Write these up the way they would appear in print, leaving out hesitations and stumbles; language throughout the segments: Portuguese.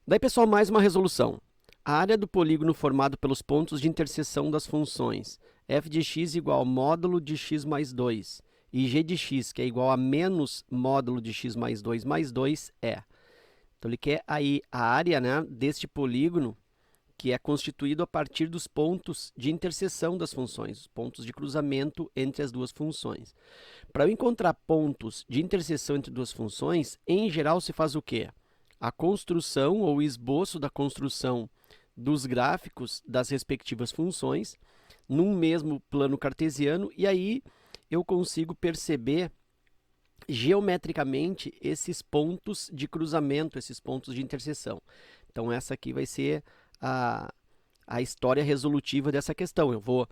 Daí, pessoal, mais uma resolução. A área do polígono formado pelos pontos de interseção das funções f de x igual ao módulo de x mais 2 e g de x, que é igual a menos módulo de x mais 2 é. Então, ele quer aí a área, né, deste polígono, que é constituído a partir dos pontos de interseção das funções, os pontos de cruzamento entre as duas funções. Para eu encontrar pontos de interseção entre duas funções, em geral se faz o quê? A construção ou esboço da construção dos gráficos das respectivas funções num mesmo plano cartesiano, e aí eu consigo perceber geometricamente esses pontos de cruzamento, esses pontos de interseção. Então essa aqui vai ser a história resolutiva dessa questão. Eu vou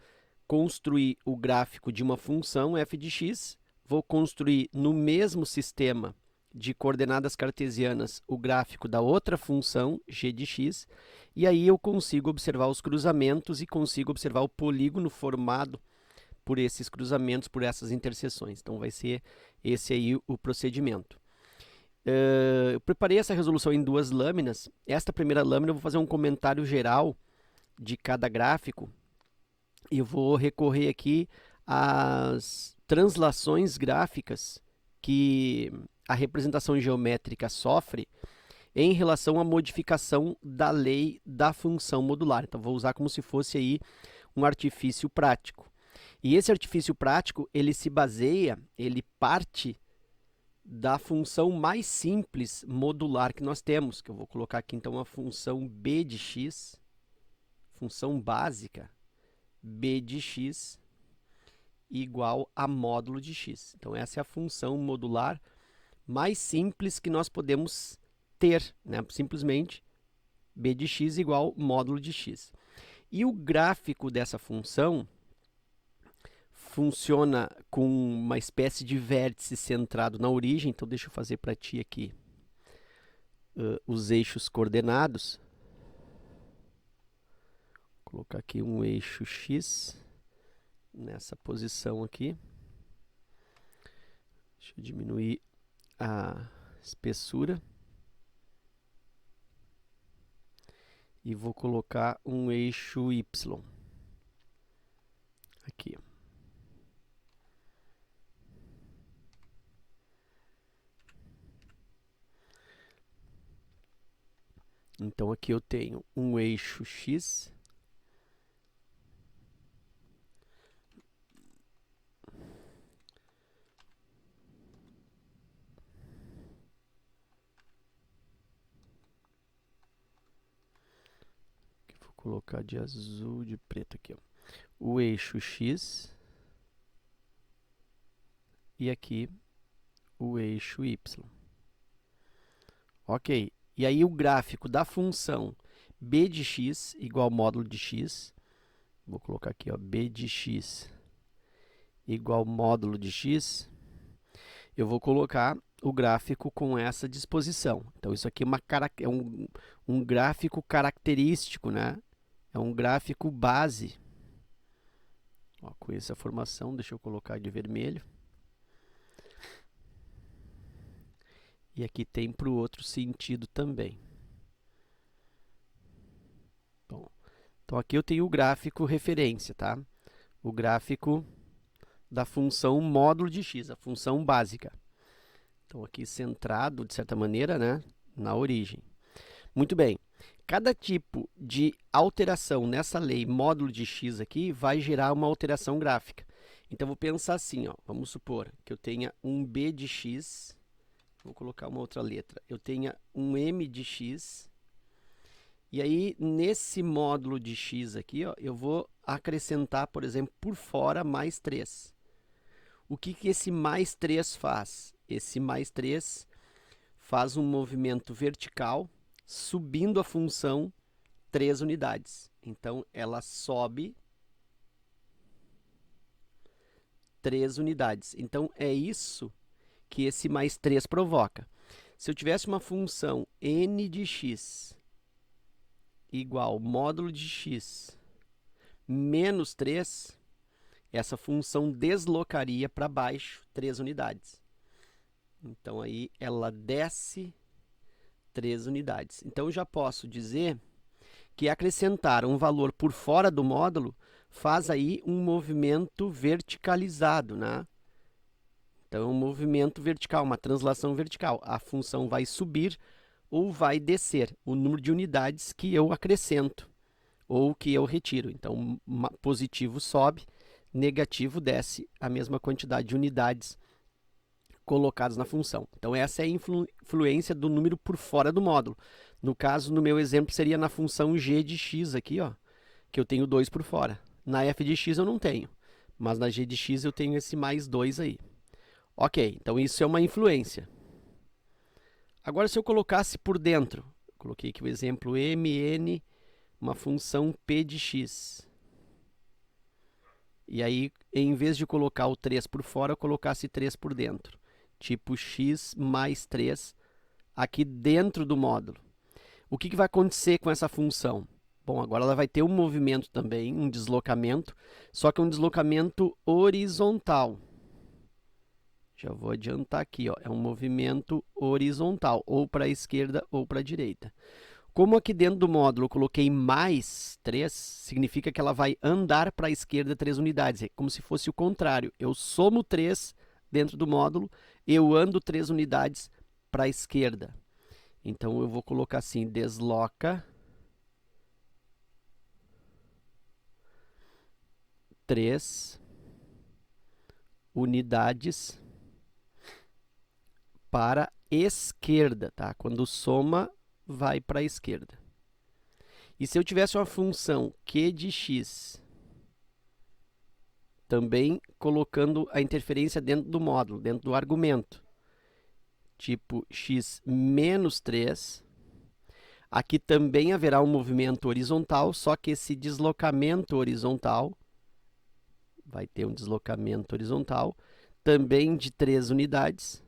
construir o gráfico de uma função f de x, vou construir no mesmo sistema de coordenadas cartesianas o gráfico da outra função, g de x, e aí eu consigo observar os cruzamentos e consigo observar o polígono formado por esses cruzamentos, por essas interseções. Então, vai ser esse aí o procedimento. Eu preparei essa resolução em duas lâminas. Esta primeira lâmina eu vou fazer um comentário geral de cada gráfico e eu vou recorrer aqui às translações gráficas que a representação geométrica sofre em relação à modificação da lei da função modular. Então, vou usar como se fosse aí um artifício prático. E esse artifício prático, ele se baseia, ele parte da função mais simples modular que nós temos, que eu vou colocar aqui então a função b de x, função básica, b de x igual a módulo de x. Então, essa é a função modular mais simples que nós podemos ter, né? Simplesmente b de x igual módulo de x. E o gráfico dessa função funciona com uma espécie de vértice centrado na origem. Então, deixa eu fazer para ti aqui os eixos coordenados. Vou colocar aqui um eixo x nessa posição aqui. Deixa eu diminuir a espessura. E vou colocar um eixo y aqui. Então, aqui eu tenho um eixo x que vou colocar de azul, de preto aqui, ó. O eixo x e aqui o eixo y. Ok, e aí o gráfico da função b de x igual ao módulo de x, vou colocar aqui, ó, b de x igual ao módulo de x, eu vou colocar o gráfico com essa disposição. Então, isso aqui é um gráfico característico, né? É um gráfico base. Ó, com essa formação, deixa eu colocar de vermelho. E aqui tem para o outro sentido também. Bom, então, aqui eu tenho o gráfico referência, tá? O gráfico da função módulo de x, a função básica. Então, aqui centrado, de certa maneira, né, na origem. Muito bem. Cada tipo de alteração nessa lei módulo de x aqui vai gerar uma alteração gráfica. Então, vou pensar assim, ó, vamos supor que eu tenha um b de x, vou colocar uma outra letra, eu tenha um m de x, e aí, nesse módulo de x aqui, ó, eu vou acrescentar, por exemplo, por fora mais 3. O que esse mais 3 faz? Esse mais 3 faz um movimento vertical, subindo a função 3 unidades. Então, ela sobe 3 unidades. Então, é isso que esse mais 3 provoca. Se eu tivesse uma função n de x igual módulo de x menos 3, essa função deslocaria para baixo 3 unidades. Então, aí ela desce 3 unidades. Então, eu já posso dizer que acrescentar um valor por fora do módulo faz aí um movimento verticalizado, né? Então, um movimento vertical, uma translação vertical. A função vai subir ou vai descer o número de unidades que eu acrescento ou que eu retiro. Então, positivo sobe, negativo desce a mesma quantidade de unidades colocadas na função. Então, essa é a influência do número por fora do módulo. No caso, no meu exemplo, seria na função g de x aqui, ó, que eu tenho 2 por fora. Na f de x eu não tenho, mas na g de x eu tenho esse mais 2 aí. Ok, então isso é uma influência. Agora, se eu colocasse por dentro, coloquei aqui o exemplo mn, uma função p de x. E aí, em vez de colocar o 3 por fora, eu colocasse 3 por dentro. Tipo x mais 3 aqui dentro do módulo. O que vai acontecer com essa função? Bom, agora ela vai ter um movimento também, um deslocamento, só que um deslocamento horizontal. Já vou adiantar aqui, ó, é um movimento horizontal, ou para a esquerda ou para a direita. Como aqui dentro do módulo eu coloquei mais 3, significa que ela vai andar para a esquerda 3 unidades. É como se fosse o contrário. Eu somo 3 dentro do módulo, eu ando 3 unidades para a esquerda. Então, eu vou colocar assim, desloca 3 unidades para a esquerda, tá? Quando soma, vai para a esquerda. E se eu tivesse uma função q de x, também colocando a interferência dentro do módulo, dentro do argumento, tipo x menos 3, aqui também haverá um movimento horizontal, só que esse deslocamento horizontal, vai ter um deslocamento horizontal, também de 3 unidades,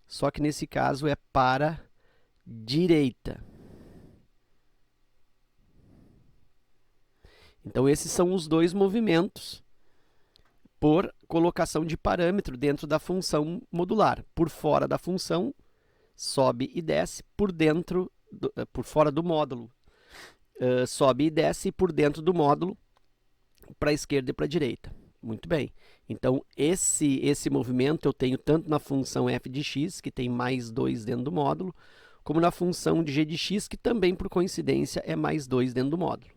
só que nesse caso é para a direita. Então, esses são os dois movimentos por colocação de parâmetro dentro da função modular. Por fora da função, sobe e desce, por fora do módulo, sobe e desce, e por dentro do módulo, para a esquerda e para a direita. Muito bem. Então, esse movimento eu tenho tanto na função f de x, que tem mais 2 dentro do módulo, como na função de g de x, que também, por coincidência, é mais 2 dentro do módulo.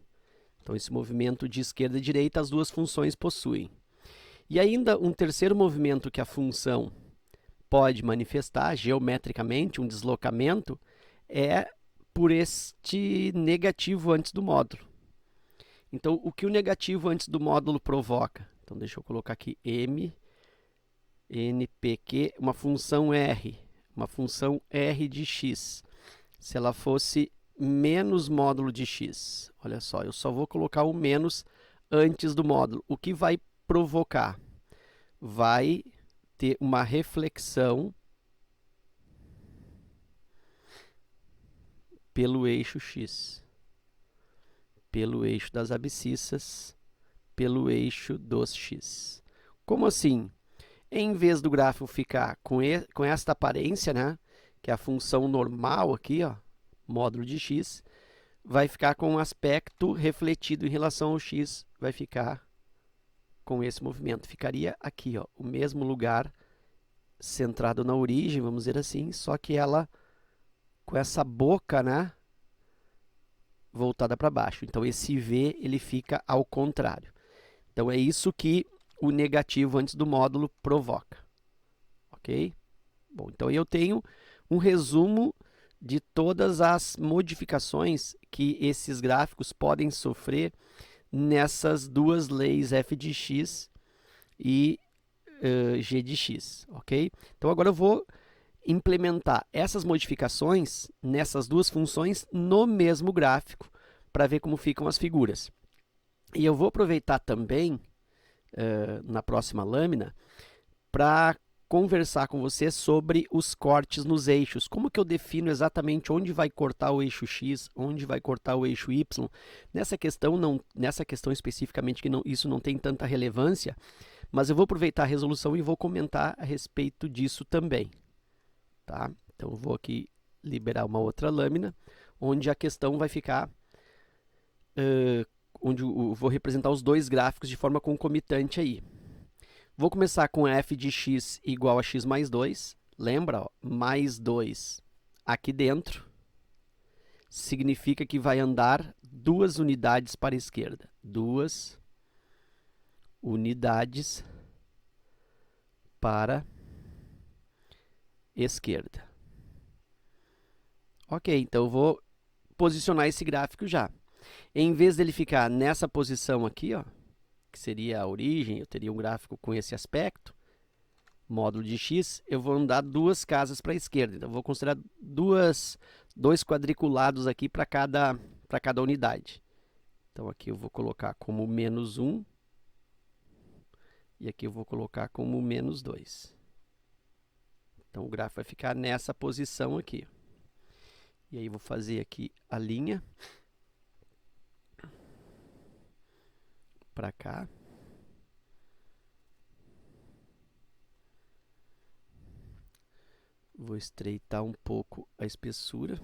Então, esse movimento de esquerda e direita, as duas funções possuem. E ainda um terceiro movimento que a função pode manifestar geometricamente, um deslocamento, é por este negativo antes do módulo. Então, o que o negativo antes do módulo provoca? Então, deixa eu colocar aqui npq, uma função r de x. Se ela fosse menos módulo de x, olha só, eu só vou colocar o menos antes do módulo. O que vai provocar? Vai ter uma reflexão pelo eixo x, pelo eixo das abscissas, pelo eixo dos x. Como assim? Em vez do gráfico ficar com esta aparência, né, que é a função normal aqui, ó, módulo de x, vai ficar com um aspecto refletido em relação ao x, vai ficar com esse movimento. Ficaria aqui, ó, o mesmo lugar, centrado na origem, vamos dizer assim, só que ela com essa boca, né, voltada para baixo. Então, esse v ele fica ao contrário. Então, é isso que o negativo antes do módulo provoca. Ok? Bom, então eu tenho um resumo de todas as modificações que esses gráficos podem sofrer nessas duas leis f de x e g de x, ok? Então, agora eu vou implementar essas modificações nessas duas funções no mesmo gráfico para ver como ficam as figuras. E eu vou aproveitar também, na próxima lâmina, para conversar com você sobre os cortes nos eixos. Como que eu defino exatamente onde vai cortar o eixo x, onde vai cortar o eixo y. Nessa questão especificamente, que isso não tem tanta relevância, mas eu vou aproveitar a resolução e vou comentar a respeito disso também. Tá? Então, eu vou aqui liberar uma outra lâmina, onde a questão vai ficar, onde eu vou representar os dois gráficos de forma concomitante aí. Vou começar com f de x igual a x mais 2. Lembra, ó, mais 2 aqui dentro significa que vai andar 2 unidades para a esquerda. 2 unidades para a esquerda. Ok, então eu vou posicionar esse gráfico já. Em vez dele ficar nessa posição aqui, ó, que seria a origem, eu teria um gráfico com esse aspecto, módulo de x, eu vou andar 2 casas para a esquerda. Então, eu vou considerar dois quadriculados aqui para cada unidade. Então, aqui eu vou colocar como menos 1, e aqui eu vou colocar como menos 2. Então, o gráfico vai ficar nessa posição aqui. E aí, vou fazer aqui a linha para cá. Vou estreitar um pouco a espessura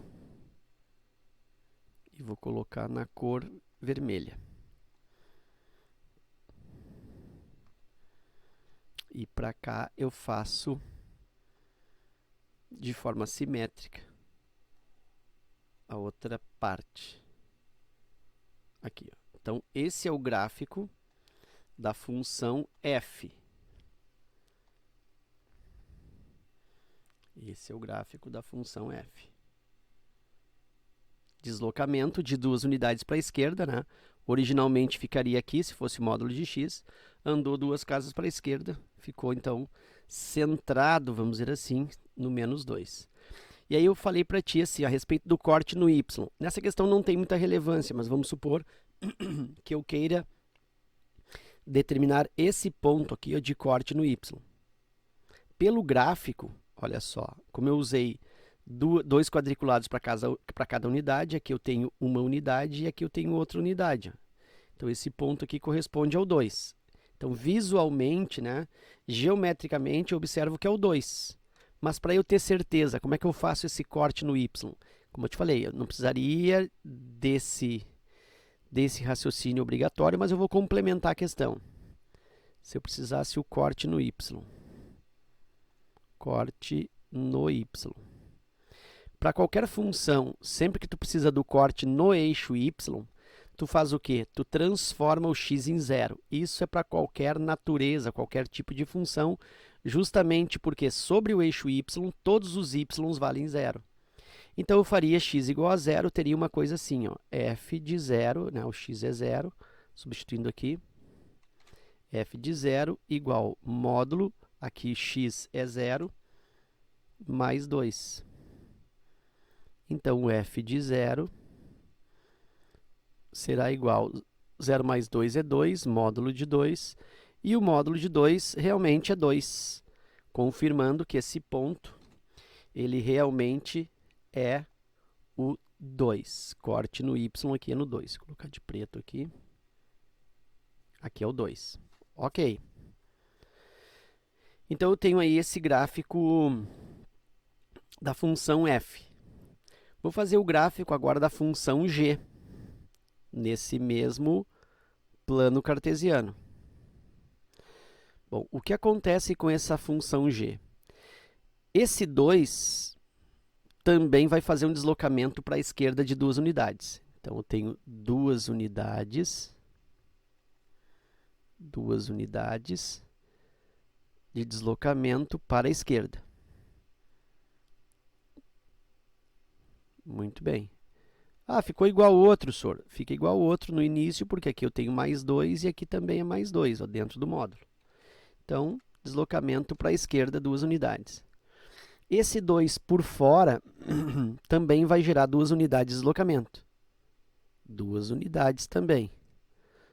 e vou colocar na cor vermelha. E para cá eu faço de forma simétrica a outra parte. Aqui, ó. Então, esse é o gráfico da função f. Esse é o gráfico da função f. Deslocamento de 2 unidades para a esquerda, né? Originalmente ficaria aqui, se fosse módulo de x. Andou 2 casas para a esquerda, ficou então centrado, vamos dizer assim, no menos 2. E aí eu falei para ti assim, a respeito do corte no y. Nessa questão não tem muita relevância, mas vamos supor que eu queira determinar esse ponto aqui, ó, de corte no y. Pelo gráfico, olha só, como eu usei 2 quadriculados para cada unidade, aqui eu tenho uma unidade e aqui eu tenho outra unidade. Então, esse ponto aqui corresponde ao 2. Então, visualmente, né, geometricamente, eu observo que é o 2. Mas para eu ter certeza, como é que eu faço esse corte no y? Como eu te falei, eu não precisaria desse raciocínio obrigatório, mas eu vou complementar a questão. Se eu precisasse o corte no y. Corte no y. Para qualquer função, sempre que tu precisa do corte no eixo y, tu faz o quê? Tu transforma o x em 0. Isso é para qualquer natureza, qualquer tipo de função, justamente porque sobre o eixo y, todos os y valem 0. Então, eu faria x igual a 0, teria uma coisa assim, ó, f de 0, né, o x é 0, substituindo aqui, f de 0 igual módulo, aqui x é 0, mais 2. Então, o f de 0 será igual, 0 mais 2 é 2, módulo de 2, e o módulo de 2 realmente é 2, confirmando que esse ponto, ele realmente é o 2. Corte no y aqui é no 2. Vou colocar de preto aqui. Aqui é o 2. Ok. Então, eu tenho aí esse gráfico da função f. Vou fazer o gráfico agora da função g, nesse mesmo plano cartesiano. Bom, o que acontece com essa função g? Esse 2 também vai fazer um deslocamento para a esquerda de 2 unidades. Então, eu tenho 2 unidades de deslocamento para a esquerda. Muito bem. Ah, ficou igual ao outro, senhor. Fica igual ao outro no início, porque aqui eu tenho mais 2 e aqui também é mais 2, ó, dentro do módulo. Então, deslocamento para a esquerda, 2 unidades. Esse 2 por fora também vai gerar 2 unidades de deslocamento. 2 unidades também.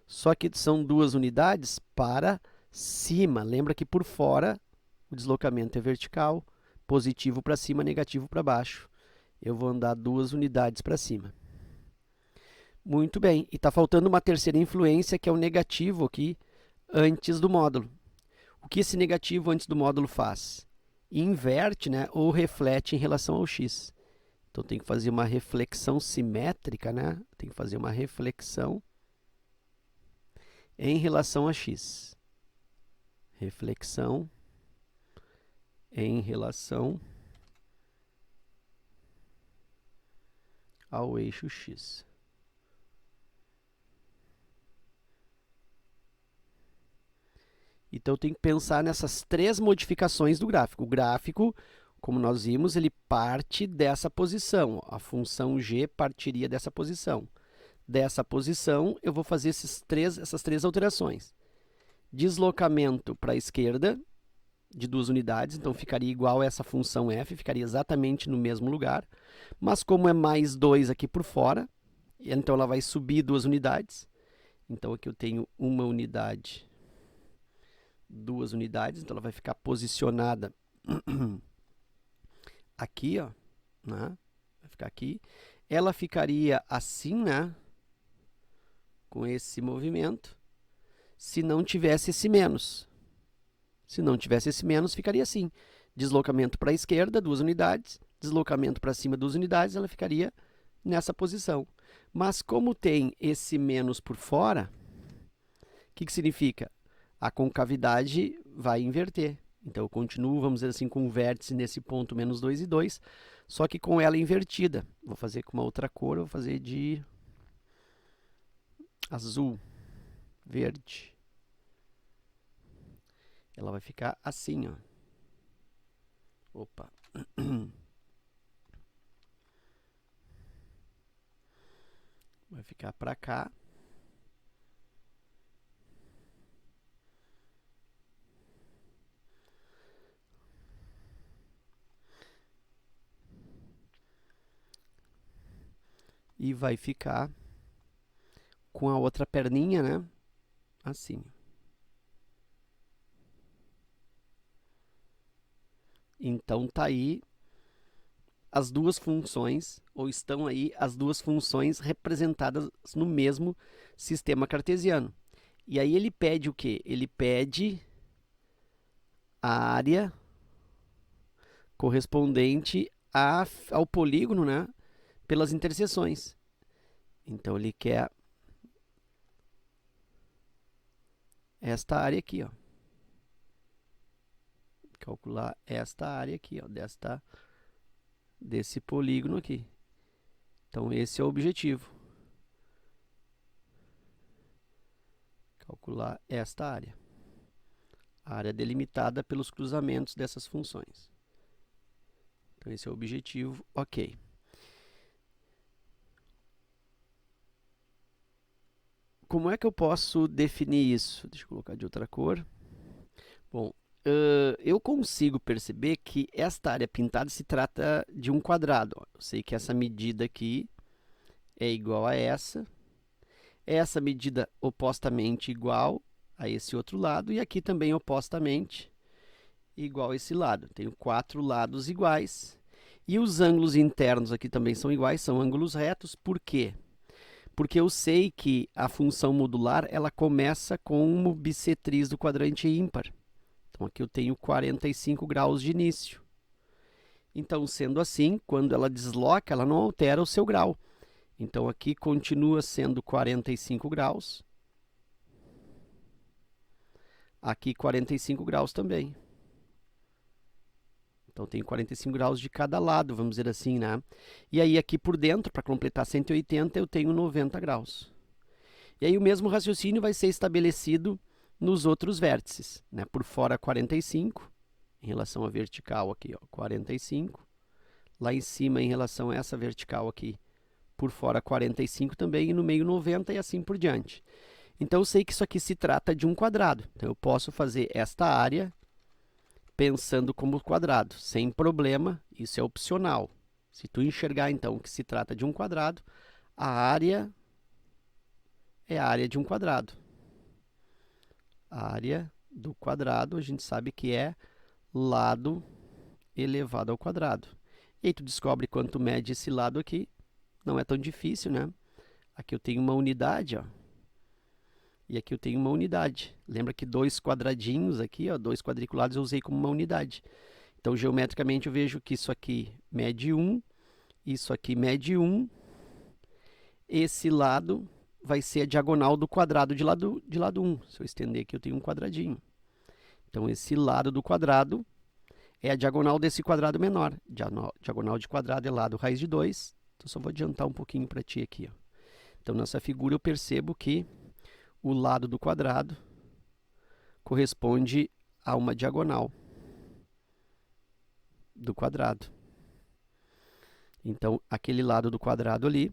Só que são 2 unidades para cima. Lembra que por fora o deslocamento é vertical, positivo para cima, negativo para baixo. Eu vou andar 2 unidades para cima. Muito bem. E está faltando uma terceira influência, que é o negativo aqui antes do módulo. O que esse negativo antes do módulo faz? Inverte, né, ou reflete em relação ao x. Então tem que fazer uma reflexão simétrica, né? Tem que fazer uma reflexão em relação a x. Reflexão em relação ao eixo x. Então eu tenho que pensar nessas três modificações do gráfico. O gráfico, como nós vimos, ele parte dessa posição. A função g partiria dessa posição. Dessa posição, eu vou fazer essas três alterações. Deslocamento para a esquerda de 2 unidades, então ficaria igual a essa função f, ficaria exatamente no mesmo lugar. Mas como é mais 2 aqui por fora, então ela vai subir 2 unidades. Então aqui eu tenho 1 unidade, 2 unidades, então ela vai ficar posicionada aqui, ó, né? Vai ficar aqui. Ela ficaria assim, né? Com esse movimento, se não tivesse esse menos. Se não tivesse esse menos, ficaria assim. Deslocamento para a esquerda, 2 unidades. Deslocamento para cima, 2 unidades, ela ficaria nessa posição. Mas como tem esse menos por fora, o que significa? A concavidade vai inverter. Então, eu continuo, vamos dizer assim, com o vértice nesse ponto menos 2 e 2, só que com ela invertida. Vou fazer com uma outra cor, vou fazer de azul, verde. Ela vai ficar assim, ó. Opa. Vai ficar para cá. E vai ficar com a outra perninha, né? Assim. Então, tá aí as duas funções, ou estão aí as duas funções representadas no mesmo sistema cartesiano. E aí ele pede o quê? Ele pede a área correspondente ao polígono, né? Pelas interseções. Então, ele quer esta área aqui, ó. Calcular esta área aqui, ó, desse polígono aqui. Então, esse é o objetivo. Calcular esta área. A área delimitada pelos cruzamentos dessas funções. Então, esse é o objetivo, ok. Como é que eu posso definir isso? Deixa eu colocar de outra cor. Bom, eu consigo perceber que esta área pintada se trata de um quadrado. Eu sei que essa medida aqui é igual a essa. Essa medida opostamente igual a esse outro lado. E aqui também opostamente igual a esse lado. Tenho 4 lados iguais. E os ângulos internos aqui também são iguais, são ângulos retos. Por quê? Porque eu sei que a função modular ela começa com uma bissetriz do quadrante ímpar. Então, aqui eu tenho 45 graus de início. Então, sendo assim, quando ela desloca, ela não altera o seu grau. Então, aqui continua sendo 45 graus. Aqui, 45 graus também. Então, tem 45 graus de cada lado, vamos dizer assim, né? E aí, aqui por dentro, para completar 180, eu tenho 90 graus. E aí, o mesmo raciocínio vai ser estabelecido nos outros vértices, né? Por fora, 45, em relação à vertical aqui, ó, 45. Lá em cima, em relação a essa vertical aqui, por fora, 45 também, e no meio, 90, e assim por diante. Então, eu sei que isso aqui se trata de um quadrado. Então, eu posso fazer esta área pensando como quadrado, sem problema, isso é opcional. Se tu enxergar, então, que se trata de um quadrado, a área é a área de um quadrado. A área do quadrado, a gente sabe que é lado elevado ao quadrado. E aí tu descobre quanto mede esse lado aqui. Não é tão difícil, né? Aqui eu tenho uma unidade, ó. E aqui eu tenho uma unidade. Lembra que 2 quadradinhos aqui, ó, 2 quadriculados eu usei como uma unidade. Então, geometricamente, eu vejo que isso aqui mede 1 Isso aqui mede 1. Esse lado vai ser a diagonal do quadrado de lado 1. Se eu estender aqui, eu tenho um quadradinho. Então, esse lado do quadrado é a diagonal desse quadrado menor. Diagonal de quadrado é lado raiz de 2. Então, só vou adiantar um pouquinho para ti aqui. Ó. Então, nessa figura, eu percebo que o lado do quadrado corresponde a uma diagonal do quadrado. Então, aquele lado do quadrado ali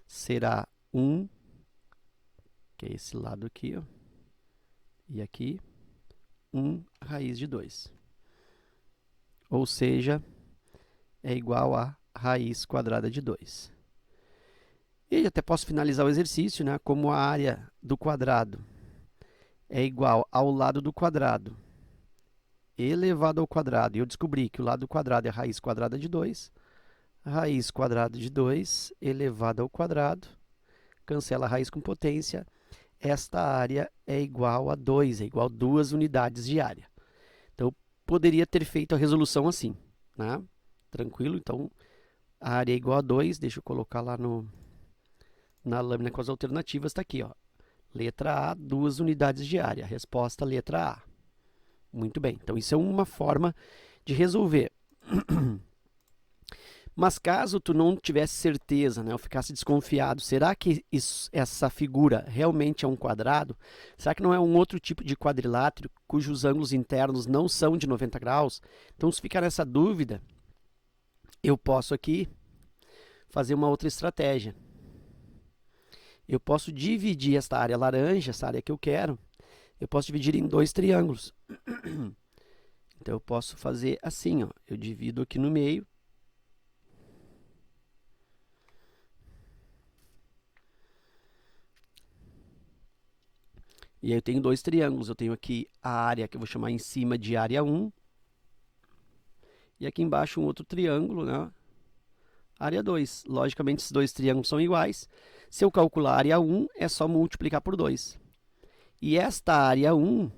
será 1, que é esse lado aqui, ó, e aqui, 1 raiz de 2. Ou seja, é igual a raiz quadrada de 2. E até posso finalizar o exercício, né? Como a área do quadrado é igual ao lado do quadrado elevado ao quadrado, e eu descobri que o lado do quadrado é raiz quadrada de 2, raiz quadrada de 2 elevado ao quadrado, cancela a raiz com potência, esta área é igual a 2, é igual a 2 unidades de área. Então, eu poderia ter feito a resolução assim, né? Tranquilo? Então, a área é igual a 2, deixa eu colocar lá na lâmina com as alternativas, está aqui, ó. Letra A, 2 unidades de área. Resposta, letra A. Muito bem, então isso é uma forma de resolver. Mas caso tu não tivesse certeza, né, ou ficasse desconfiado, será que essa figura realmente é um quadrado? Será que não é um outro tipo de quadrilátero cujos ângulos internos não são de 90 graus? Então, se ficar nessa dúvida, eu posso aqui fazer uma outra estratégia. Eu posso dividir esta área laranja, essa área que eu quero, eu posso dividir em 2 triângulos. Então, eu posso fazer assim, ó. Eu divido aqui no meio. E aí eu tenho 2 triângulos. Eu tenho aqui a área que eu vou chamar em cima de área 1. E aqui embaixo um outro triângulo, né? Área 2. Logicamente, esses 2 triângulos são iguais. Se eu calcular a área 1, é só multiplicar por 2. E esta área 1,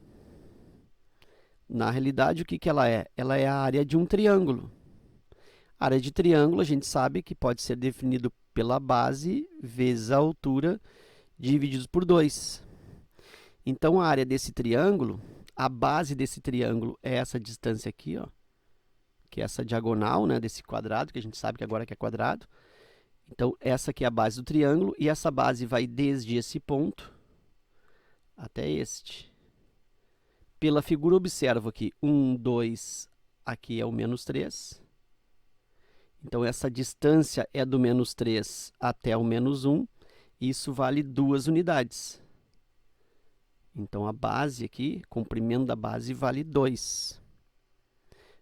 na realidade, o que ela é? Ela é a área de um triângulo. A área de triângulo, a gente sabe que pode ser definido pela base vezes a altura divididos por 2. Então, a área desse triângulo, a base desse triângulo é essa distância aqui, ó, que é essa diagonal, né, desse quadrado, que a gente sabe que agora que é quadrado. Então, essa aqui é a base do triângulo, e essa base vai desde esse ponto até este. Pela figura, observo aqui, 1, 2, aqui é o menos 3. Então, essa distância é do menos 3 até o menos 1. Isso vale 2 unidades. Então, a base aqui, comprimento da base, vale 2.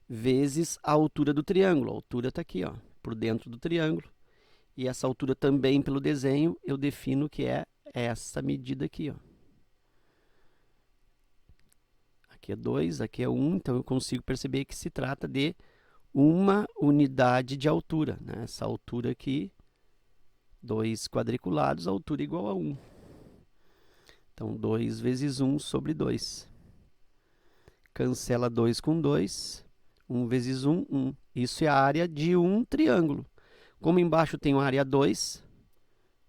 Vezes a altura do triângulo. A altura está aqui, ó, por dentro do triângulo. E essa altura também, pelo desenho, eu defino que é essa medida aqui, ó. Aqui é 2, aqui é 1. Então, eu consigo perceber que se trata de uma unidade de altura, né? Essa altura aqui, 2 quadriculados, a altura igual a 1. Então, 2 vezes 1 sobre 2. Cancela 2 com 2. 1 vezes 1, 1. Isso é a área de um triângulo. Como embaixo tem a área 2,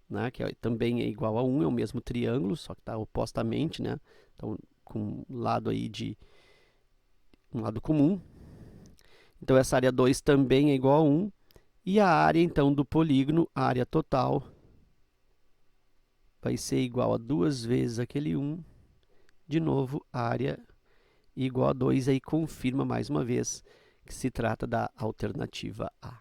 né, que também é igual a 1, é o mesmo triângulo, só que está opostamente, né? Então, com um lado aí de um lado comum. Então, essa área 2 também é igual a 1. E a área, então, do polígono, a área total, vai ser igual a 2 vezes aquele 1. De novo, a área igual a 2. Aí confirma mais uma vez que se trata da alternativa A.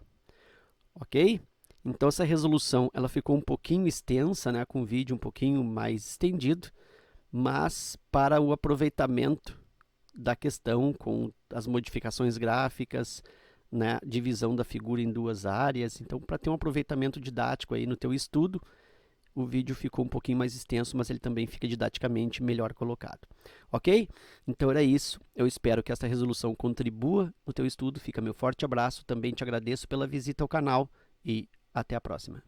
Ok? Então, essa resolução ela ficou um pouquinho extensa, né, com o vídeo um pouquinho mais estendido, mas para o aproveitamento da questão com as modificações gráficas, né, divisão da figura em 2 áreas. Então, para ter um aproveitamento didático aí no teu estudo, o vídeo ficou um pouquinho mais extenso, mas ele também fica didaticamente melhor colocado. Ok? Então era isso. Eu espero que essa resolução contribua no teu estudo. Fica meu forte abraço. Também te agradeço pela visita ao canal e até a próxima.